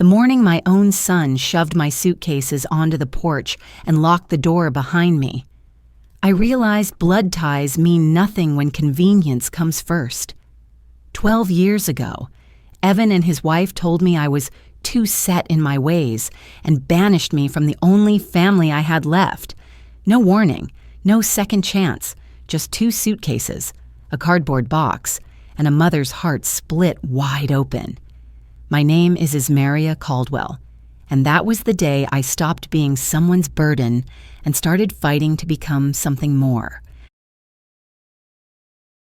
The morning my own son shoved my suitcases onto the porch and locked the door behind me, I realized blood ties mean nothing when convenience comes first. 12 years ago, Evan and his wife told me I was too set in my ways and banished me from the only family I had left. No warning, no second chance, just 2 suitcases, a cardboard box, and a mother's heart split wide open. My name is Ismeria Caldwell, and that was the day I stopped being someone's burden and started fighting to become something more.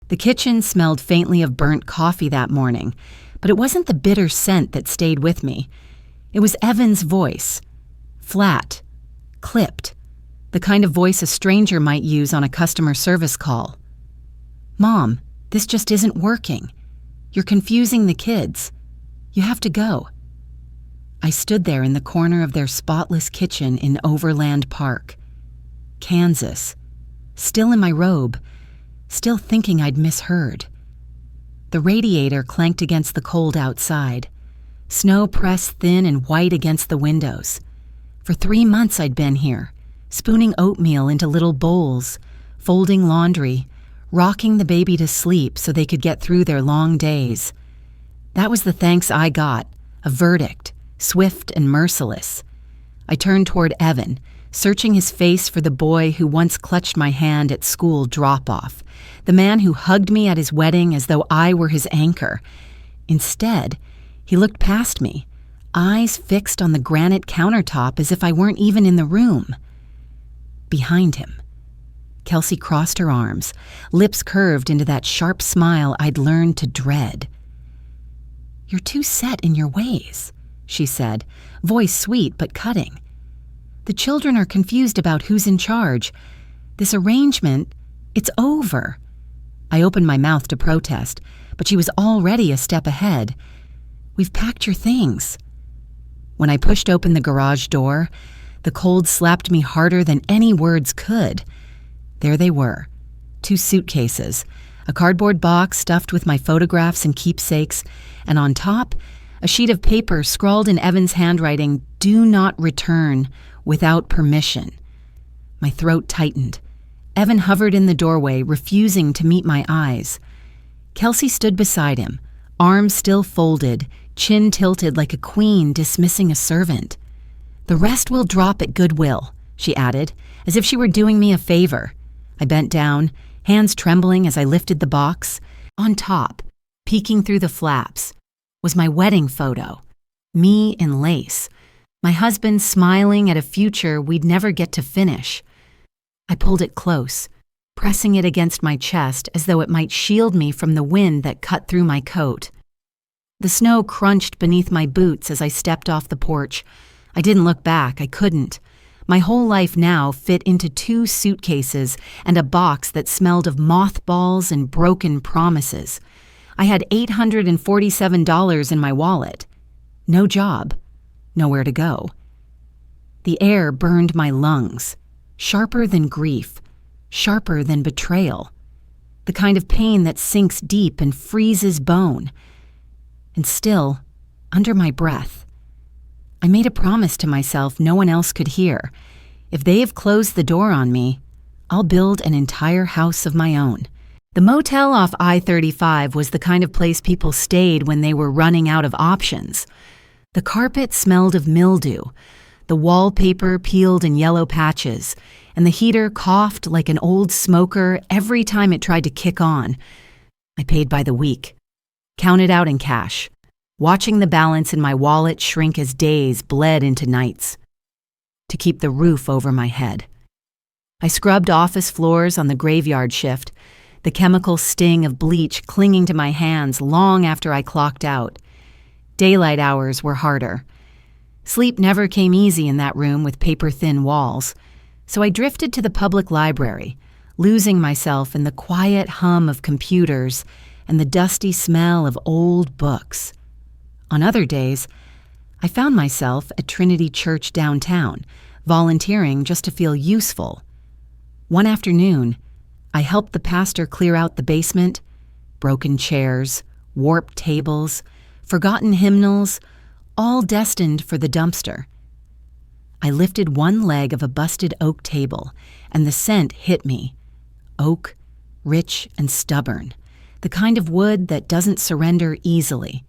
The kitchen smelled faintly of burnt coffee that morning, but it wasn't the bitter scent that stayed with me. It was Evan's voice. Flat, clipped, the kind of voice a stranger might use on a customer service call. "Mom, this just isn't working. You're confusing the kids. You have to go." I stood there in the corner of their spotless kitchen in Overland Park, Kansas, still in my robe, still thinking I'd misheard. The radiator clanked against the cold outside. Snow pressed thin and white against the windows. For 3 months I'd been here, spooning oatmeal into little bowls, folding laundry, rocking the baby to sleep so they could get through their long days. That was the thanks I got, a verdict, swift and merciless. I turned toward Evan, searching his face for the boy who once clutched my hand at school drop-off, the man who hugged me at his wedding as though I were his anchor. Instead, he looked past me, eyes fixed on the granite countertop as if I weren't even in the room. Behind him, Kelsey crossed her arms, lips curved into that sharp smile I'd learned to dread. "You're too set in your ways," she said, voice sweet but cutting. "The children are confused about who's in charge. This arrangement, it's over." I opened my mouth to protest, but she was already a step ahead. "We've packed your things." When I pushed open the garage door, the cold slapped me harder than any words could. There they were, 2 suitcases, a cardboard box stuffed with my photographs and keepsakes, and on top, a sheet of paper scrawled in Evan's handwriting, "Do not return without permission." My throat tightened. Evan hovered in the doorway, refusing to meet my eyes. Kelsey stood beside him, arms still folded, chin tilted like a queen dismissing a servant. "The rest will drop at Goodwill," she added, as if she were doing me a favor. I bent down, hands trembling as I lifted the box. On top, peeking through the flaps, was my wedding photo, me in lace, my husband smiling at a future we'd never get to finish. I pulled it close, pressing it against my chest as though it might shield me from the wind that cut through my coat. The snow crunched beneath my boots as I stepped off the porch. I didn't look back, I couldn't. My whole life now fit into 2 suitcases and a box that smelled of mothballs and broken promises. I had $847 in my wallet. No job. Nowhere to go. The air burned my lungs, sharper than grief, sharper than betrayal, the kind of pain that sinks deep and freezes bone. And still, under my breath, I made a promise to myself no one else could hear. If they have closed the door on me, I'll build an entire house of my own. The motel off I-35 was the kind of place people stayed when they were running out of options. The carpet smelled of mildew, the wallpaper peeled in yellow patches, and the heater coughed like an old smoker every time it tried to kick on. I paid by the week, counted out in cash, watching the balance in my wallet shrink as days bled into nights, to keep the roof over my head. I scrubbed office floors on the graveyard shift, the chemical sting of bleach clinging to my hands long after I clocked out. Daylight hours were harder. Sleep never came easy in that room with paper-thin walls, so I drifted to the public library, losing myself in the quiet hum of computers and the dusty smell of old books. On other days, I found myself at Trinity Church downtown, volunteering just to feel useful. One afternoon, I helped the pastor clear out the basement, broken chairs, warped tables, forgotten hymnals, all destined for the dumpster. I lifted one leg of a busted oak table, and the scent hit me. Oak, rich and stubborn, the kind of wood that doesn't surrender easily.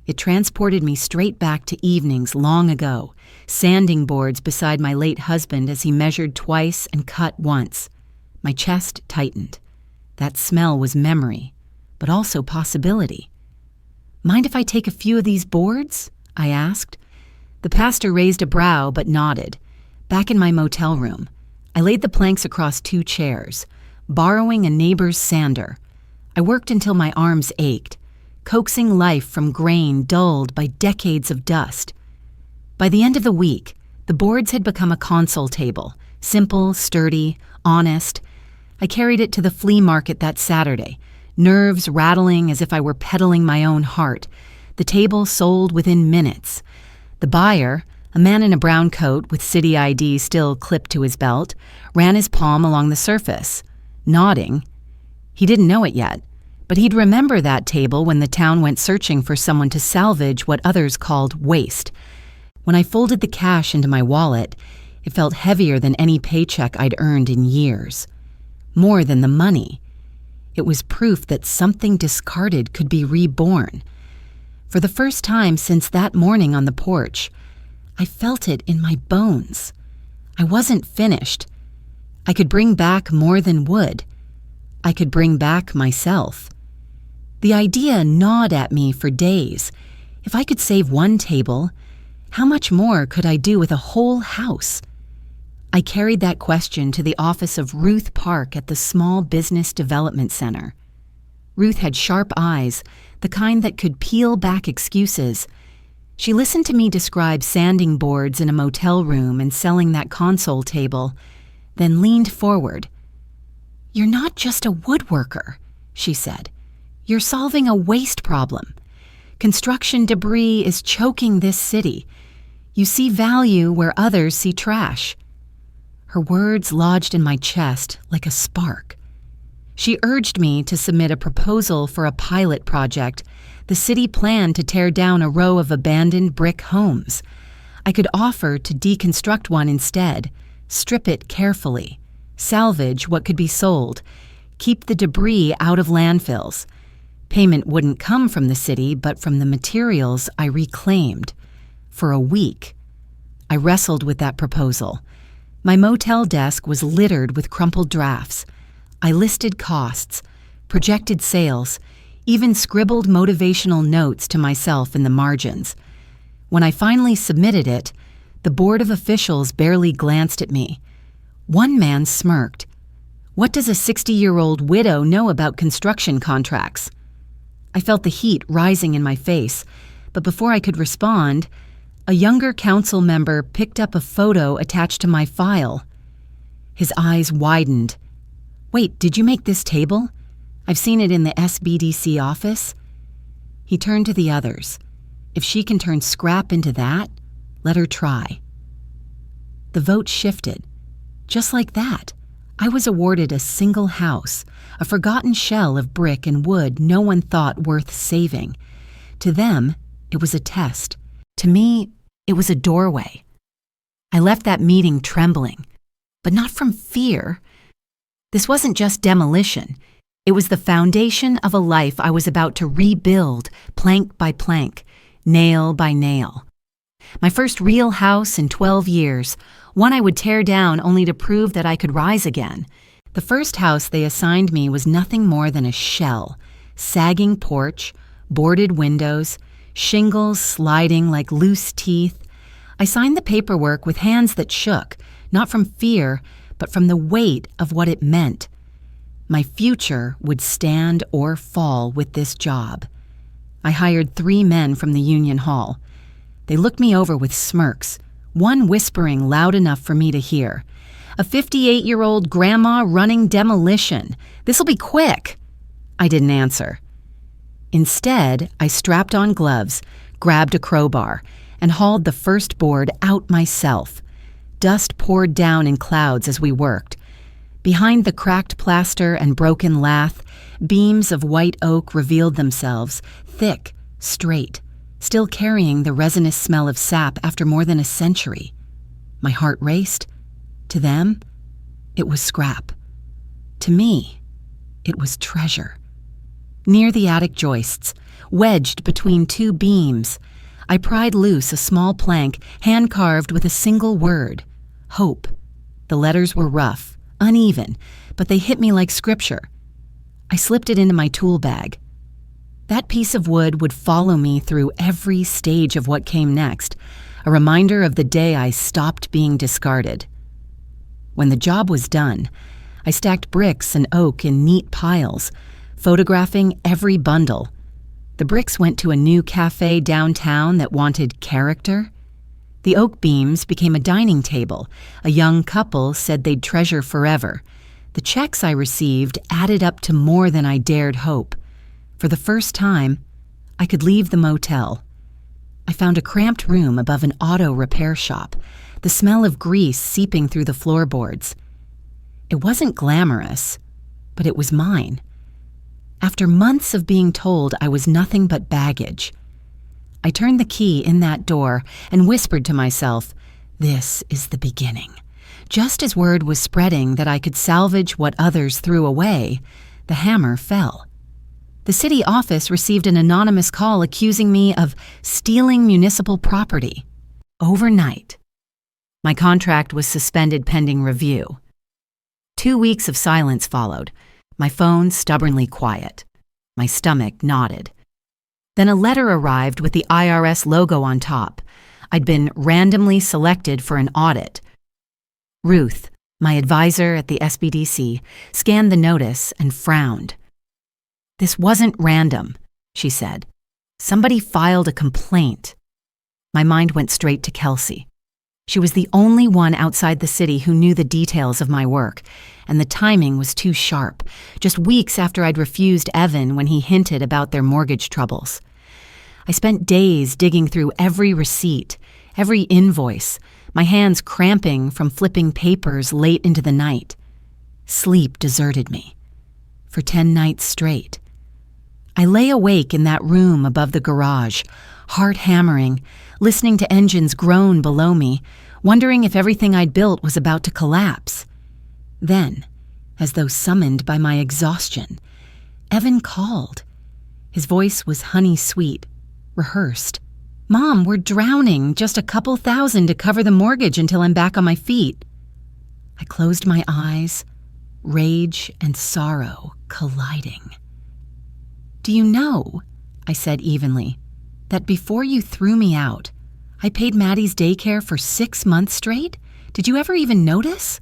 It transported me straight back to evenings long ago, sanding boards beside my late husband as he measured twice and cut once. My chest tightened. That smell was memory, but also possibility. "Mind if I take a few of these boards?" I asked. The pastor raised a brow but nodded. Back in my motel room, I laid the planks across 2 chairs, borrowing a neighbor's sander. I worked until my arms ached, coaxing life from grain dulled by decades of dust. By the end of the week, the boards had become a console table, simple, sturdy, honest. I carried it to the flea market that Saturday, nerves rattling as if I were peddling my own heart. The table sold within minutes. The buyer, a man in a brown coat with city ID still clipped to his belt, ran his palm along the surface, nodding. He didn't know it yet, but he'd remember that table when the town went searching for someone to salvage what others called waste. When I folded the cash into my wallet, it felt heavier than any paycheck I'd earned in years. More than the money. It was proof that something discarded could be reborn. For the first time since that morning on the porch, I felt it in my bones. I wasn't finished. I could bring back more than wood. I could bring back myself. The idea gnawed at me for days. If I could save one table, how much more could I do with a whole house? I carried that question to the office of Ruth Park at the Small Business Development Center. Ruth had sharp eyes, the kind that could peel back excuses. She listened to me describe sanding boards in a motel room and selling that console table, then leaned forward. "You're not just a woodworker," she said. "You're solving a waste problem. Construction debris is choking this city. You see value where others see trash." Her words lodged in my chest like a spark. She urged me to submit a proposal for a pilot project. The city planned to tear down a row of abandoned brick homes. I could offer to deconstruct one instead, strip it carefully, salvage what could be sold, keep the debris out of landfills. Payment wouldn't come from the city, but from the materials I reclaimed. For a week, I wrestled with that proposal. My motel desk was littered with crumpled drafts. I listed costs, projected sales, even scribbled motivational notes to myself in the margins. When I finally submitted it, the board of officials barely glanced at me. One man smirked. "What does a 60-year-old widow know about construction contracts?" I felt the heat rising in my face, but before I could respond, a younger council member picked up a photo attached to my file. His eyes widened. "Wait, did you make this table? I've seen it in the SBDC office." He turned to the others. "If she can turn scrap into that, let her try." The vote shifted. Just like that, I was awarded a single house, a forgotten shell of brick and wood no one thought worth saving. To them, it was a test. To me, it was a doorway. I left that meeting trembling, but not from fear. This wasn't just demolition. It was the foundation of a life I was about to rebuild, plank by plank, nail by nail. My first real house in 12 years, one I would tear down only to prove that I could rise again. The first house they assigned me was nothing more than a shell, sagging porch, boarded windows, shingles sliding like loose teeth. I signed the paperwork with hands that shook, not from fear, but from the weight of what it meant. My future would stand or fall with this job. I hired 3 men from the union hall. They looked me over with smirks, one whispering loud enough for me to hear. "A 58-year-old grandma running demolition. This'll be quick." I didn't answer. Instead, I strapped on gloves, grabbed a crowbar, and hauled the first board out myself. Dust poured down in clouds as we worked. Behind the cracked plaster and broken lath, beams of white oak revealed themselves, thick, straight. still carrying the resinous smell of sap after more than a century. My heart raced. To them, it was scrap. To me, it was treasure. Near the attic joists, wedged between two beams, I pried loose a small plank hand-carved with a single word: hope. The letters were rough, uneven, but they hit me like scripture. I slipped it into my tool bag. That piece of wood would follow me through every stage of what came next, a reminder of the day I stopped being discarded. When the job was done, I stacked bricks and oak in neat piles, photographing every bundle. The bricks went to a new cafe downtown that wanted character. The oak beams became a dining table a young couple said they'd treasure forever. The checks I received added up to more than I dared hope. For the first time, I could leave the motel. I found a cramped room above an auto repair shop, the smell of grease seeping through the floorboards. It wasn't glamorous, but it was mine. After months of being told I was nothing but baggage, I turned the key in that door and whispered to myself, "This is the beginning." Just as word was spreading that I could salvage what others threw away, the hammer fell. The city office received an anonymous call accusing me of stealing municipal property. Overnight, my contract was suspended pending review. 2 weeks of silence followed, my phone stubbornly quiet. My stomach knotted. Then a letter arrived with the IRS logo on top. I'd been randomly selected for an audit. Ruth, my advisor at the SBDC, scanned the notice and frowned. "This wasn't random," she said. "Somebody filed a complaint." My mind went straight to Kelsey. She was the only one outside the city who knew the details of my work, and the timing was too sharp, just weeks after I'd refused Evan when he hinted about their mortgage troubles. I spent days digging through every receipt, every invoice, my hands cramping from flipping papers late into the night. Sleep deserted me. For 10 nights straight. I lay awake in that room above the garage, heart hammering, listening to engines groan below me, wondering if everything I'd built was about to collapse. Then, as though summoned by my exhaustion, Evan called. His voice was honey-sweet, rehearsed. "Mom, we're drowning, just a couple thousand to cover the mortgage until I'm back on my feet." I closed my eyes, rage and sorrow colliding. "Do you know," I said evenly, "that before you threw me out, I paid Maddie's daycare for 6 months straight? Did you ever even notice?"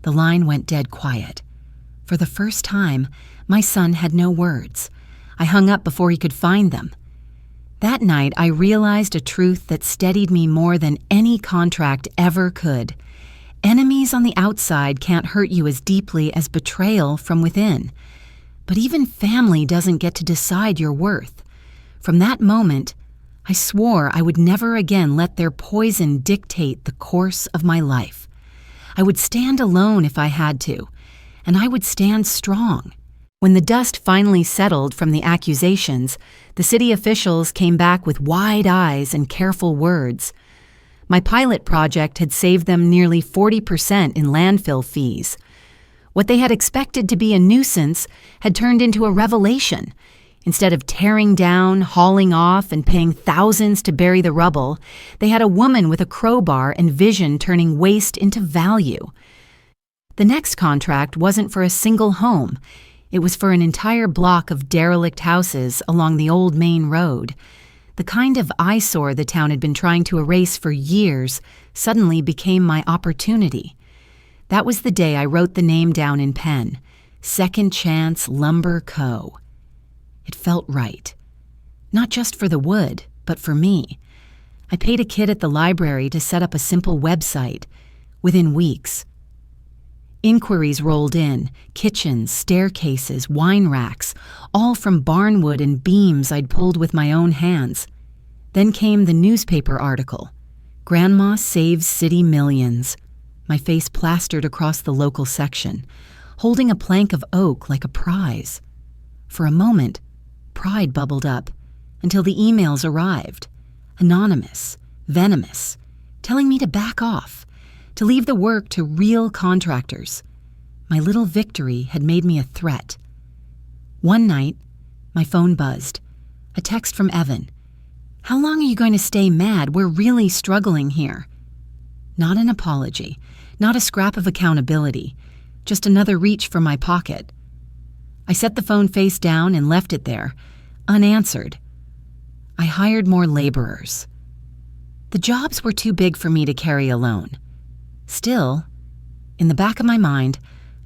The line went dead quiet. For the first time, my son had no words. I hung up before he could find them. That night, I realized a truth that steadied me more than any contract ever could. Enemies on the outside can't hurt you as deeply as betrayal from within. But even family doesn't get to decide your worth. From that moment, I swore I would never again let their poison dictate the course of my life. I would stand alone if I had to, and I would stand strong. When the dust finally settled from the accusations, the city officials came back with wide eyes and careful words. My pilot project had saved them nearly 40% in landfill fees. What they had expected to be a nuisance had turned into a revelation. Instead of tearing down, hauling off, and paying thousands to bury the rubble, they had a woman with a crowbar and vision turning waste into value. The next contract wasn't for a single home. It was for an entire block of derelict houses along the old main road. The kind of eyesore the town had been trying to erase for years suddenly became my opportunity. That was the day I wrote the name down in pen, Second Chance Lumber Co. It felt right. Not just for the wood, but for me. I paid a kid at the library to set up a simple website. Within weeks, inquiries rolled in, kitchens, staircases, wine racks, all from barnwood and beams I'd pulled with my own hands. Then came the newspaper article, "Grandma Saves City Millions," my face plastered across the local section, holding a plank of oak like a prize. For a moment, pride bubbled up. until the emails arrived, anonymous, venomous, telling me to back off, to leave the work to real contractors. My little victory had made me a threat. One night, my phone buzzed. A text from Evan. "How long are you going to stay mad? We're really struggling here." Not an apology, not a scrap of accountability, just another reach for my pocket. I set the phone face down and left it there, unanswered. I hired more laborers. The jobs were too big for me to carry alone. Still, in the back of my mind,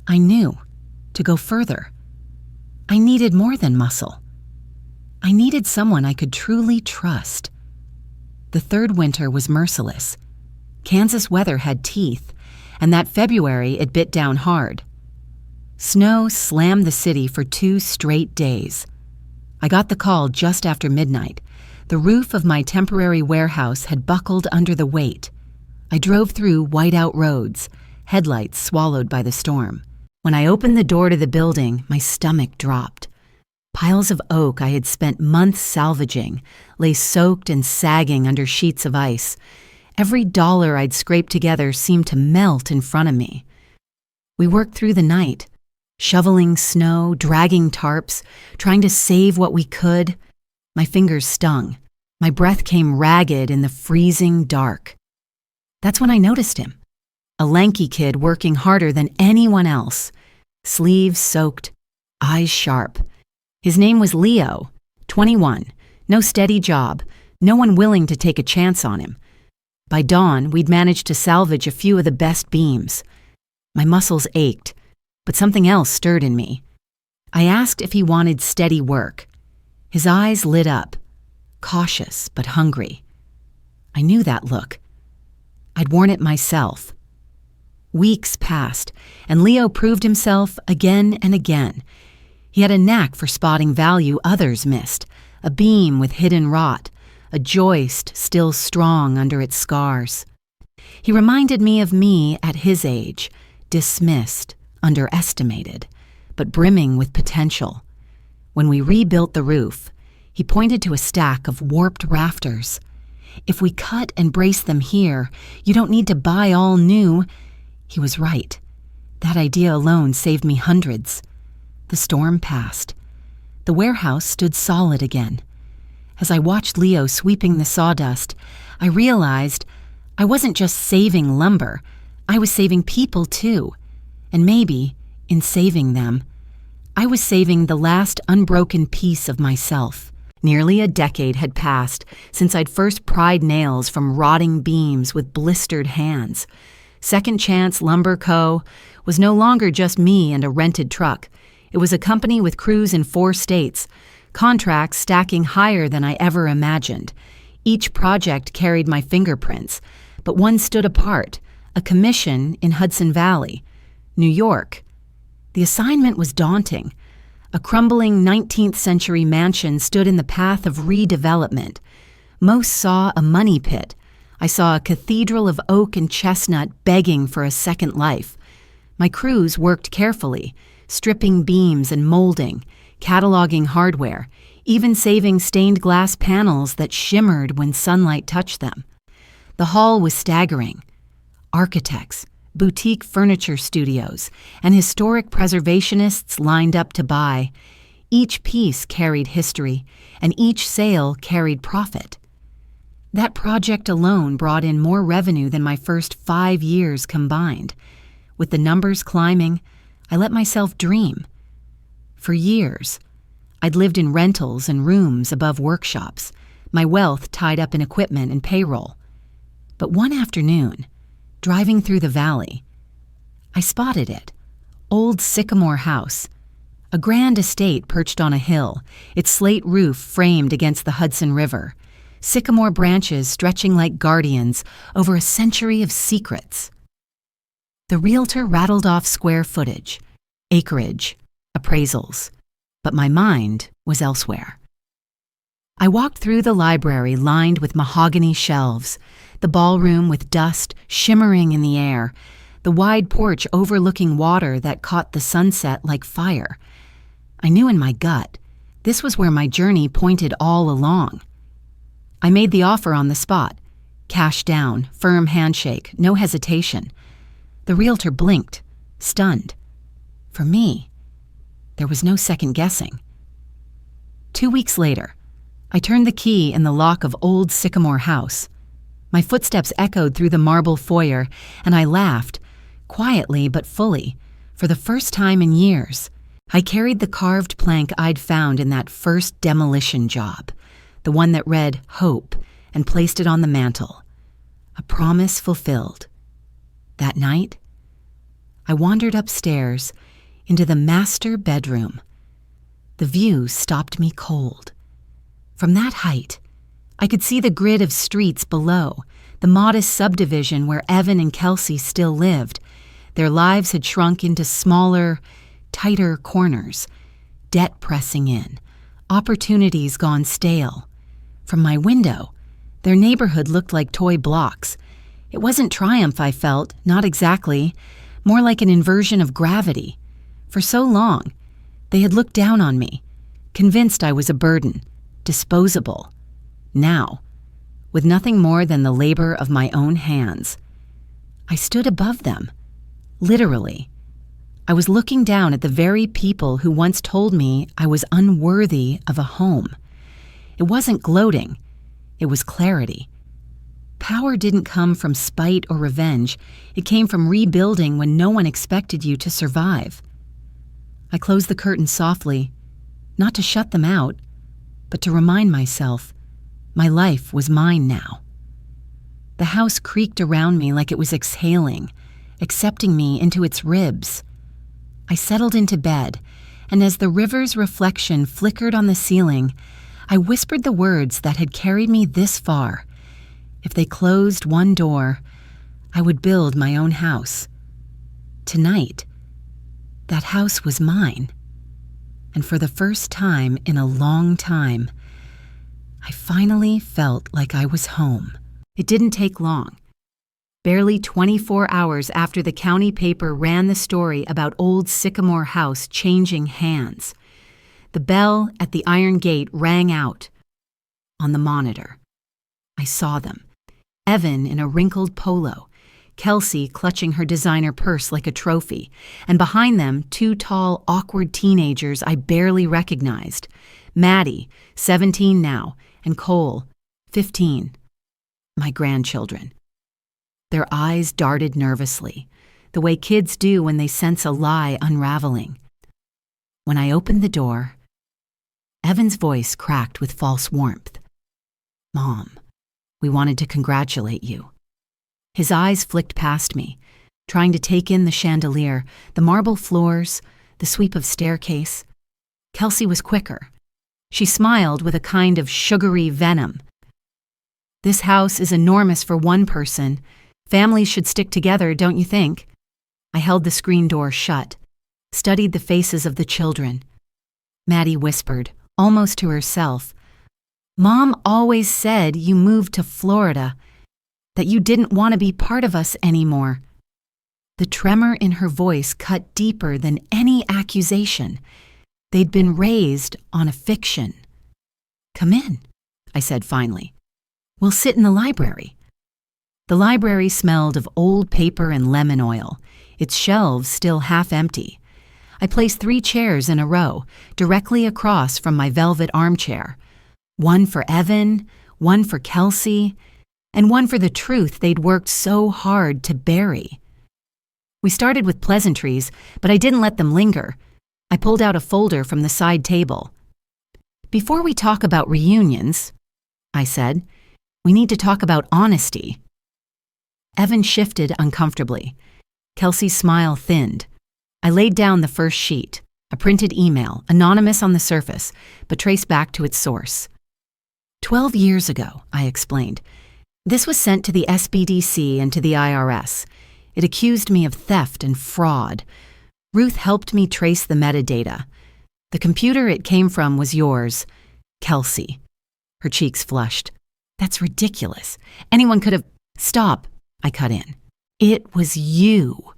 I knew to go further. I needed more than muscle. I needed someone I could truly trust. The third winter was merciless. Kansas weather had teeth, and that February it bit down hard. Snow slammed the city for 2 straight days. I got the call just after midnight. The roof of my temporary warehouse had buckled under the weight. I drove through white-out roads, headlights swallowed by the storm. When I opened the door to the building, my stomach dropped. Piles of oak I had spent months salvaging lay soaked and sagging under sheets of ice. Every dollar I'd scraped together seemed to melt in front of me. We worked through the night, shoveling snow, dragging tarps, trying to save what we could. My fingers stung. My breath came ragged in the freezing dark. That's when I noticed him. A lanky kid working harder than anyone else. Sleeves soaked, eyes sharp. His name was Leo, 21, no steady job, no one willing to take a chance on him. By dawn, we'd managed to salvage a few of the best beams. My muscles ached, but something else stirred in me. I asked if he wanted steady work. His eyes lit up, cautious but hungry. I knew that look. I'd worn it myself. Weeks passed, and Leo proved himself again and again. He had a knack for spotting value others missed, a beam with hidden rot, a joist still strong under its scars. He reminded me of me at his age, dismissed, underestimated, but brimming with potential. When we rebuilt the roof, he pointed to a stack of warped rafters. "If we cut and brace them here, you don't need to buy all new." He was right. That idea alone saved me hundreds. The storm passed. The warehouse stood solid again. As I watched Leo sweeping the sawdust, I realized I wasn't just saving lumber, I was saving people too. And maybe, in saving them, I was saving the last unbroken piece of myself. Nearly a decade had passed since I'd first pried nails from rotting beams with blistered hands. Second Chance Lumber Co. was no longer just me and a rented truck. It was a company with crews in 4 states, contracts stacking higher than I ever imagined. Each project carried my fingerprints, but one stood apart, a commission in Hudson Valley, New York. The assignment was daunting. A crumbling 19th century mansion stood in the path of redevelopment. Most saw a money pit. I saw a cathedral of oak and chestnut begging for a second life. My crews worked carefully, stripping beams and molding, cataloging hardware, even saving stained glass panels that shimmered when sunlight touched them. The hall was staggering. Architects, boutique furniture studios, and historic preservationists lined up to buy. Each piece carried history, and each sale carried profit. That project alone brought in more revenue than my first 5 years combined. With the numbers climbing, I let myself dream. For years, I'd lived in rentals and rooms above workshops, my wealth tied up in equipment and payroll. But one afternoon, driving through the valley, I spotted it. Old Sycamore House, a grand estate perched on a hill, its slate roof framed against the Hudson River, sycamore branches stretching like guardians over a century of secrets. The realtor rattled off square footage, acreage, appraisals, but my mind was elsewhere. I walked through the library lined with mahogany shelves, the ballroom with dust shimmering in the air, the wide porch overlooking water that caught the sunset like fire. I knew in my gut This was where my journey pointed all along. I made the offer on the spot. Cash down, firm handshake, no hesitation. The realtor blinked, stunned. For me, there was no second guessing. 2 weeks later, I turned the key in the lock of old Sycamore House. My footsteps echoed through the marble foyer, and I laughed, quietly but fully, for the first time in years. I carried the carved plank I'd found in that first demolition job, the one that read Hope, and placed it on the mantel. A promise fulfilled. That night, I wandered upstairs into the master bedroom. The view stopped me cold. From that height, I could see the grid of streets below, the modest subdivision where Evan and Kelsey still lived. Their lives had shrunk into smaller, tighter corners, debt pressing in, opportunities gone stale. From my window, their neighborhood looked like toy blocks. It wasn't triumph I felt, not exactly, more like an inversion of gravity. For so long, they had looked down on me, convinced I was a burden, disposable. Now, with nothing more than the labor of my own hands, I stood above them, literally. I was looking down at the very people who once told me I was unworthy of a home. It wasn't gloating, it was clarity. Power didn't come from spite or revenge, it came from rebuilding when no one expected you to survive. I closed the curtains softly, not to shut them out, but to remind myself my life was mine now. The house creaked around me like it was exhaling, accepting me into its ribs. I settled into bed, and as the river's reflection flickered on the ceiling, I whispered the words that had carried me this far. If they closed one door, I would build my own house. Tonight, that house was mine. And for the first time in a long time, I finally felt like I was home. It didn't take long. Barely 24 hours after the county paper ran the story about old Sycamore House changing hands, the bell at the iron gate rang out. On the monitor, I saw them. Evan in a wrinkled polo, Kelsey clutching her designer purse like a trophy, and behind them 2 tall, awkward teenagers I barely recognized. Maddie, 17 now, and Cole, 15. My grandchildren. Their eyes darted nervously, the way kids do when they sense a lie unraveling. When I opened the door, Evan's voice cracked with false warmth. "Mom, we wanted to congratulate you." His eyes flicked past me, trying to take in the chandelier, the marble floors, the sweep of staircase. Kelsey was quicker. She smiled with a kind of sugary venom. "This house is enormous for one person. Families should stick together, don't you think?" I held the screen door shut, studied the faces of the children. Maddie whispered, almost to herself, "Mom always said you moved to Florida, that you didn't want to be part of us anymore." The tremor in her voice cut deeper than any accusation. They'd been raised on a fiction. "Come in," I said finally. "We'll sit in the library." The library smelled of old paper and lemon oil, its shelves still half empty. I placed 3 chairs in a row, directly across from my velvet armchair. One for Evan, one for Kelsey, and one for the truth they'd worked so hard to bury. We started with pleasantries, but I didn't let them linger. I pulled out a folder from the side table. "Before we talk about reunions," I said, "we need to talk about honesty." Evan shifted uncomfortably. Kelsey's smile thinned. I laid down the first sheet, a printed email, anonymous on the surface, but traced back to its source. 12 years ago, I explained. This was sent to the SBDC and to the IRS. It accused me of theft and fraud. Ruth helped me trace the metadata. The computer it came from was yours, Kelsey. Her cheeks flushed. "That's ridiculous. Anyone could have—" "Stop," I cut in. "It was you."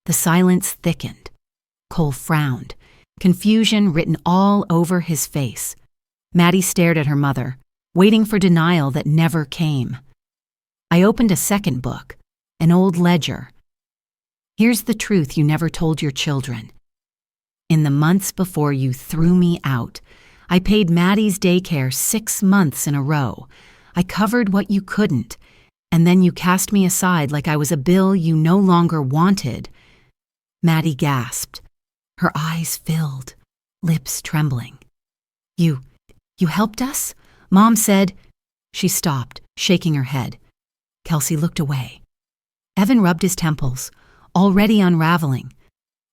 The silence thickened. Cole frowned. confusion written all over his face. Maddie stared at her mother, waiting for denial that never came. I opened a second book, an old ledger. Here's the truth you never told your children. In the months before you threw me out, I paid Maddie's daycare 6 months in a row. I covered what you couldn't, and then you cast me aside like I was a bill you no longer wanted. Maddie gasped, her eyes filled, lips trembling. You helped us? Mom said. She stopped, shaking her head. Kelsey looked away. Evan rubbed his temples, already unraveling.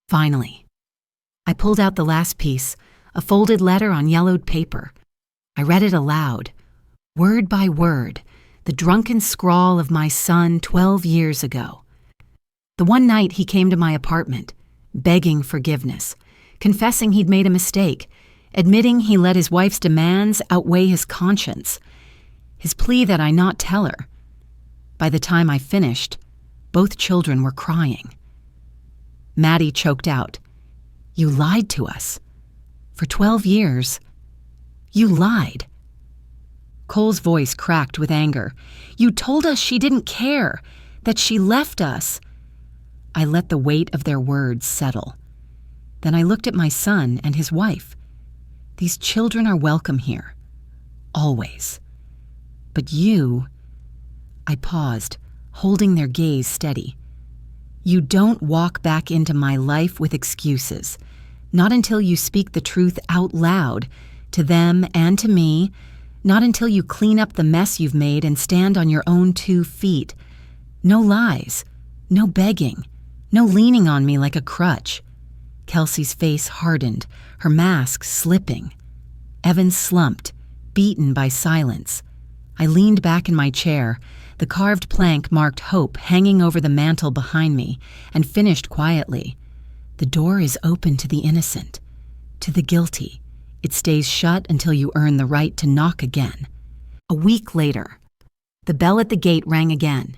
Finally. I pulled out the last piece, a folded letter on yellowed paper. I read it aloud, word by word, the drunken scrawl of my son 12 years ago. The one night he came to my apartment, begging forgiveness, confessing he'd made a mistake, admitting he let his wife's demands outweigh his conscience, his plea that I not tell her. By the time I finished, both children were crying. Maddie choked out, "You lied to us. For 12 years, you lied." Cole's voice cracked with anger. "You told us she didn't care, that she left us." I let the weight of their words settle. Then I looked at my son and his wife. These children are welcome here. Always. But you... I paused, holding their gaze steady. You don't walk back into my life with excuses. Not until you speak the truth out loud, to them and to me. Not until you clean up the mess you've made and stand on your own 2 feet. No lies, no begging, no leaning on me like a crutch. Kelsey's face hardened, her mask slipping. Evan slumped, beaten by silence. I leaned back in my chair, the carved plank marked hope hanging over the mantel behind me, and finished quietly. The door is open to the innocent, to the guilty. It stays shut until you earn the right to knock again. A week later, the bell at the gate rang again.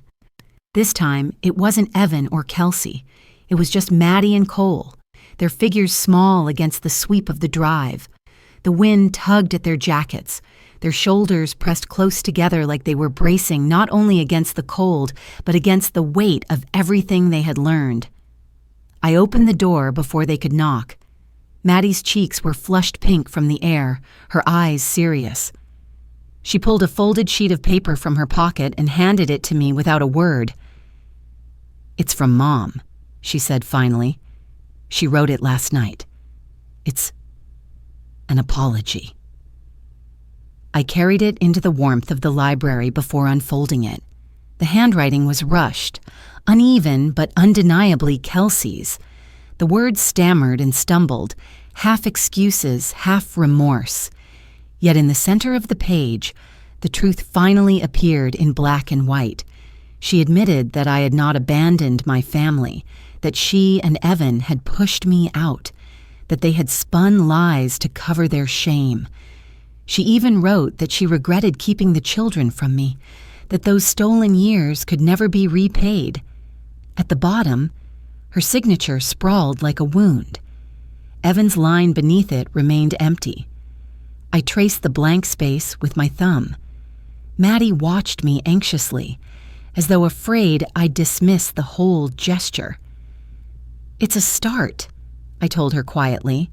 This time, it wasn't Evan or Kelsey. It was just Maddie and Cole, their figures small against the sweep of the drive. The wind tugged at their jackets, their shoulders pressed close together like they were bracing not only against the cold, but against the weight of everything they had learned. I opened the door before they could knock. Maddie's cheeks were flushed pink from the air, her eyes serious. She pulled a folded sheet of paper from her pocket and handed it to me without a word. "It's from Mom," she said finally. "She wrote it last night. It's an apology." I carried it into the warmth of the library before unfolding it. The handwriting was rushed, uneven but undeniably Kelsey's. The words stammered and stumbled, half excuses, half remorse. Yet in the center of the page, the truth finally appeared in black and white. She admitted that I had not abandoned my family, that she and Evan had pushed me out, that they had spun lies to cover their shame. She even wrote that she regretted keeping the children from me, that those stolen years could never be repaid. At the bottom, her signature sprawled like a wound. Evan's line beneath it remained empty. I traced the blank space with my thumb. Maddie watched me anxiously, as though afraid I'd dismiss the whole gesture. "It's a start," I told her quietly.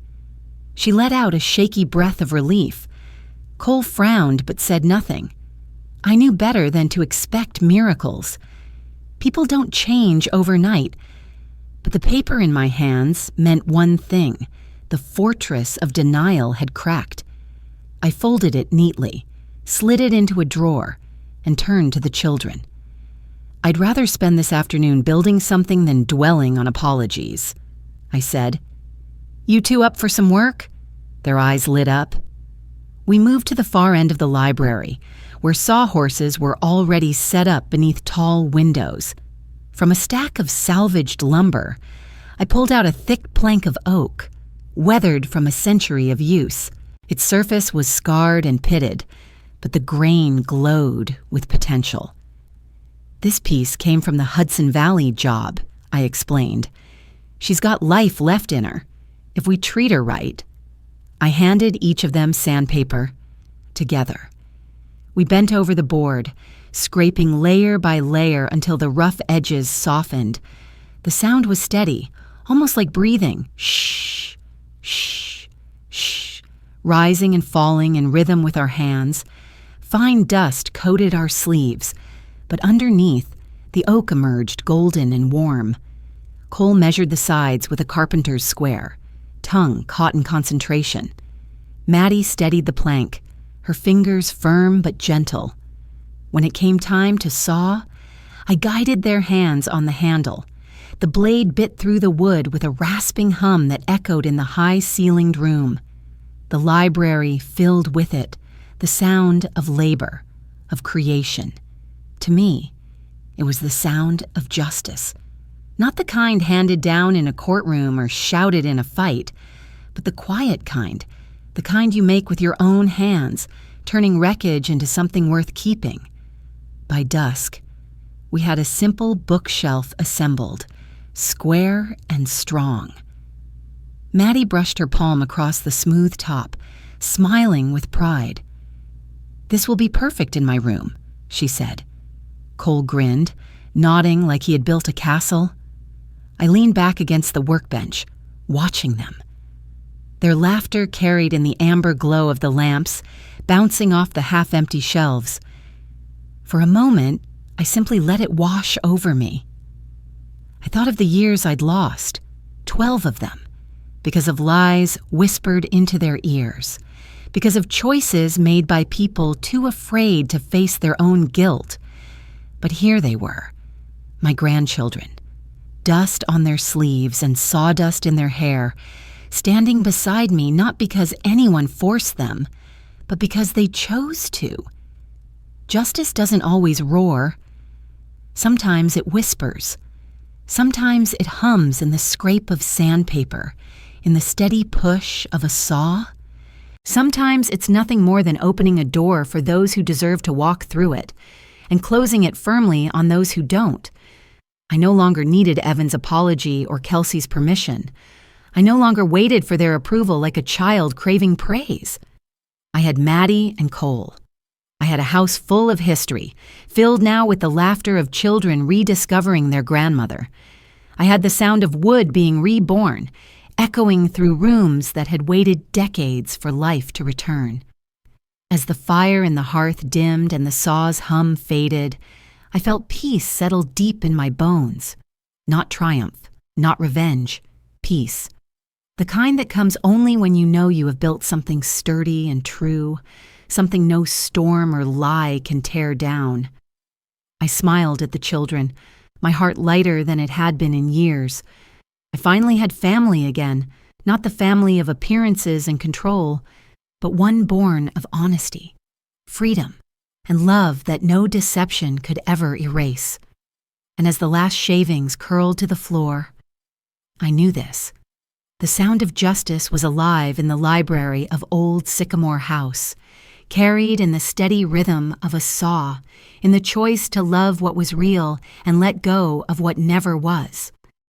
She let out a shaky breath of relief. Cole frowned but said nothing. I knew better than to expect miracles. People don't change overnight. But the paper in my hands meant one thing. The fortress of denial had cracked. I folded it neatly, slid it into a drawer, and turned to the children. "I'd rather spend this afternoon building something than dwelling on apologies," I said. "You two up for some work?" Their eyes lit up. We moved to the far end of the library, where sawhorses were already set up beneath tall windows. From a stack of salvaged lumber, I pulled out a thick plank of oak, weathered from a century of use. Its surface was scarred and pitted, but the grain glowed with potential. "This piece came from the Hudson Valley job," I explained. "She's got life left in her. if we treat her right. I handed each of them sandpaper. Together. We bent over the board, scraping layer by layer until the rough edges softened. The sound was steady, almost like breathing. Shh, shh, shh, rising and falling in rhythm with our hands. Fine dust coated our sleeves, but underneath, the oak emerged golden and warm. Cole measured the sides with a carpenter's square, tongue caught in concentration. Maddie steadied the plank, her fingers firm but gentle. When it came time to saw, I guided their hands on the handle. The blade bit through the wood with a rasping hum that echoed in the high-ceilinged room. The library filled with it, the sound of labor, of creation. To me, it was the sound of justice. Not the kind handed down in a courtroom or shouted in a fight, but the quiet kind, the kind you make with your own hands, turning wreckage into something worth keeping. By dusk, we had a simple bookshelf assembled, square and strong. Maddie brushed her palm across the smooth top, smiling with pride. "This will be perfect in my room," she said. Cole grinned, nodding like he had built a castle. I leaned back against the workbench, watching them. Their laughter carried in the amber glow of the lamps, bouncing off the half-empty shelves. For a moment, I simply let it wash over me. I thought of the years I'd lost, 12 of them, because of lies whispered into their ears, because of choices made by people too afraid to face their own guilt. But here they were, my grandchildren, dust on their sleeves and sawdust in their hair, standing beside me not because anyone forced them, but because they chose to. Justice doesn't always roar. Sometimes it whispers. Sometimes it hums in the scrape of sandpaper, in the steady push of a saw. Sometimes it's nothing more than opening a door for those who deserve to walk through it, and closing it firmly on those who don't. I no longer needed Evan's apology or Kelsey's permission. I no longer waited for their approval like a child craving praise. I had Maddie and Cole. I had a house full of history, filled now with the laughter of children rediscovering their grandmother. I had the sound of wood being reborn, echoing through rooms that had waited decades for life to return. As the fire in the hearth dimmed and the saw's hum faded, I felt peace settle deep in my bones. Not triumph, not revenge, peace. The kind that comes only when you know you have built something sturdy and true, something no storm or lie can tear down. I smiled at the children, my heart lighter than it had been in years. I finally had family again, not the family of appearances and control, but one born of honesty, freedom, and love that no deception could ever erase. And as the last shavings curled to the floor, I knew this. The sound of justice was alive in the library of old Sycamore House, carried in the steady rhythm of a saw, in the choice to love what was real and let go of what never was.